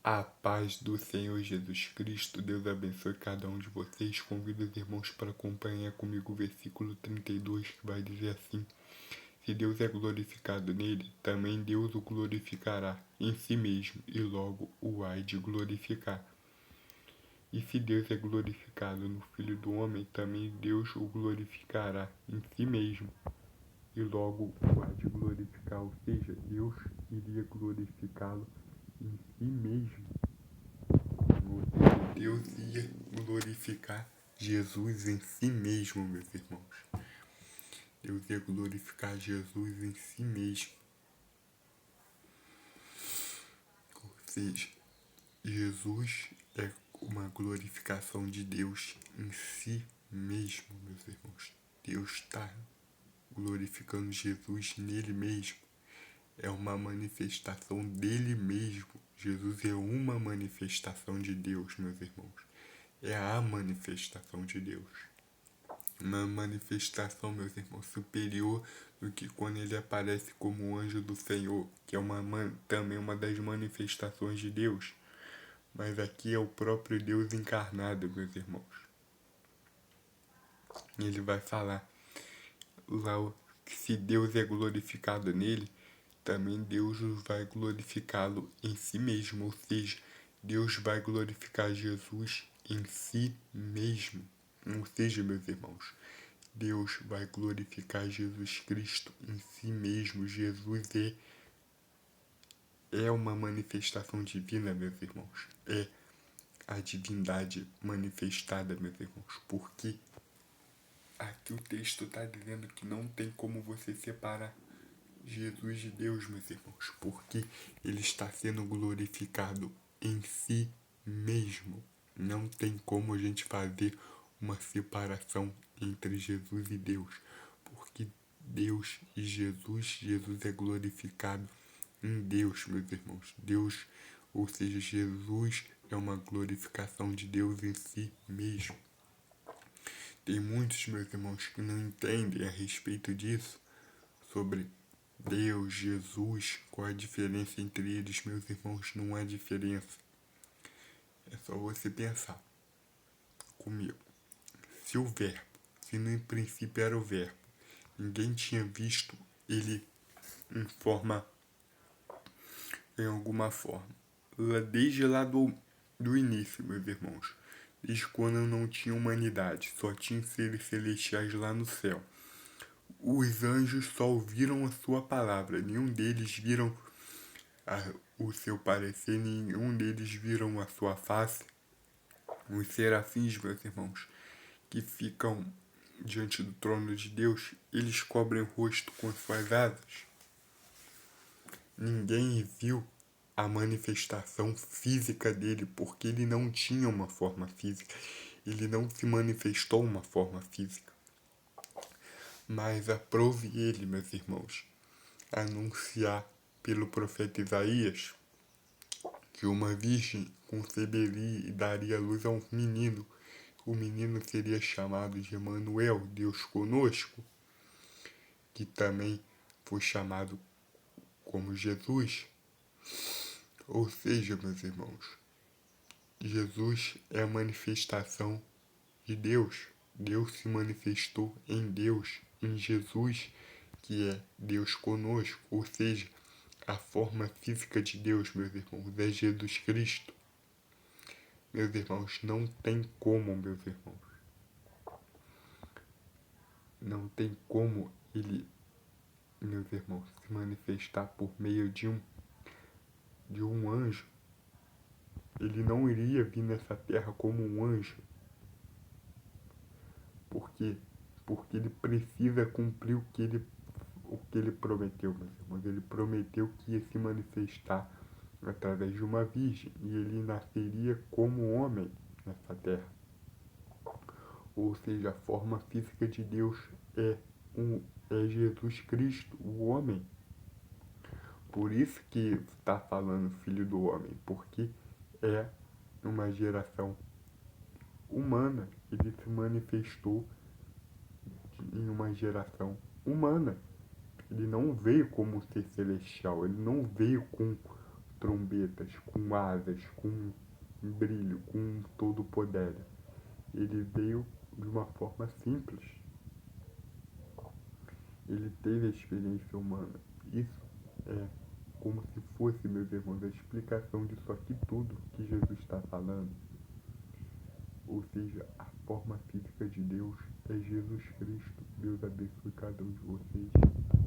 A paz do Senhor Jesus Cristo, Deus abençoe cada um de vocês. Convido os irmãos para acompanhar comigo o versículo 32, que vai dizer assim: se Deus é glorificado nele, também Deus o glorificará em si mesmo, e logo o há de glorificar. E se Deus é glorificado no Filho do Homem, também Deus o glorificará em si mesmo, e logo o há de glorificar. Ou seja, Deus iria glorificá-lo em si mesmo. Deus ia glorificar Jesus em si mesmo, meus irmãos. Deus ia glorificar Jesus em si mesmo. Ou seja, Jesus é uma glorificação de Deus em si mesmo, meus irmãos. Deus está glorificando Jesus nele mesmo. É uma manifestação dele mesmo. Jesus é uma manifestação de Deus, meus irmãos. É a manifestação de Deus. Uma manifestação, meus irmãos, superior do que quando ele aparece como anjo do Senhor, que é também uma das manifestações de Deus. Mas aqui é o próprio Deus encarnado, meus irmãos. Ele vai falar lá que se Deus é glorificado nele, também Deus vai glorificá-lo em si mesmo. Ou seja, Deus vai glorificar Jesus em si mesmo. Ou seja, meus irmãos, Deus vai glorificar Jesus Cristo em si mesmo. Jesus é uma manifestação divina, meus irmãos. É a divindade manifestada, meus irmãos. Porque aqui o texto está dizendo que não tem como você separar Jesus de Deus, meus irmãos. Porque ele está sendo glorificado em si mesmo. Não tem como a gente fazer uma separação entre Jesus e Deus, porque Deus e Jesus é glorificado em Deus, meus irmãos. Deus, ou seja, Jesus é uma glorificação de Deus em si mesmo. Tem muitos, meus irmãos, que não entendem a respeito disso, sobre Deus, Jesus, qual a diferença entre eles, meus irmãos. Não há diferença. É só você pensar comigo. Se o verbo, se no princípio era o verbo, ninguém tinha visto ele em alguma forma. Desde lá do início, meus irmãos. Desde quando não tinha humanidade, só tinha seres celestiais lá no céu. Os anjos só ouviram a sua palavra, nenhum deles viram o seu parecer, nenhum deles viram a sua face. Os serafins, meus irmãos, que ficam diante do trono de Deus, eles cobrem o rosto com suas asas. Ninguém viu a manifestação física dele, porque ele não tinha uma forma física. Ele não se manifestou uma forma física. Mas aprove ele, meus irmãos, anunciar pelo profeta Isaías que uma virgem conceberia e daria luz a um menino. O menino seria chamado de Emanuel, Deus conosco, que também foi chamado como Jesus. Ou seja, meus irmãos, Jesus é a manifestação de Deus. Deus se manifestou em Deus, em Jesus, que é Deus conosco. Ou seja, a forma física de Deus, meus irmãos, é Jesus Cristo. Meus irmãos, não tem como, meus irmãos. Não tem como ele, meus irmãos, se manifestar por meio de um anjo. Ele não iria vir nessa terra como um anjo. Por quê? Porque ele precisa cumprir o que ele prometeu, meus irmãos. Ele prometeu que ia se manifestar através de uma virgem, e ele nasceria como homem nessa terra. Ou seja, a forma física de Deus é Jesus Cristo, o homem. Por isso que está falando filho do homem, porque é uma geração humana. Ele se manifestou em uma geração humana. Ele não veio como ser celestial, ele não veio com trombetas, com asas, com brilho, com todo o poder. Ele veio de uma forma simples. Ele teve a experiência humana. Isso é como se fosse, meus irmãos, a explicação disso aqui tudo que Jesus está falando. Ou seja, a forma física de Deus é Jesus Cristo. Deus abençoe cada um de vocês.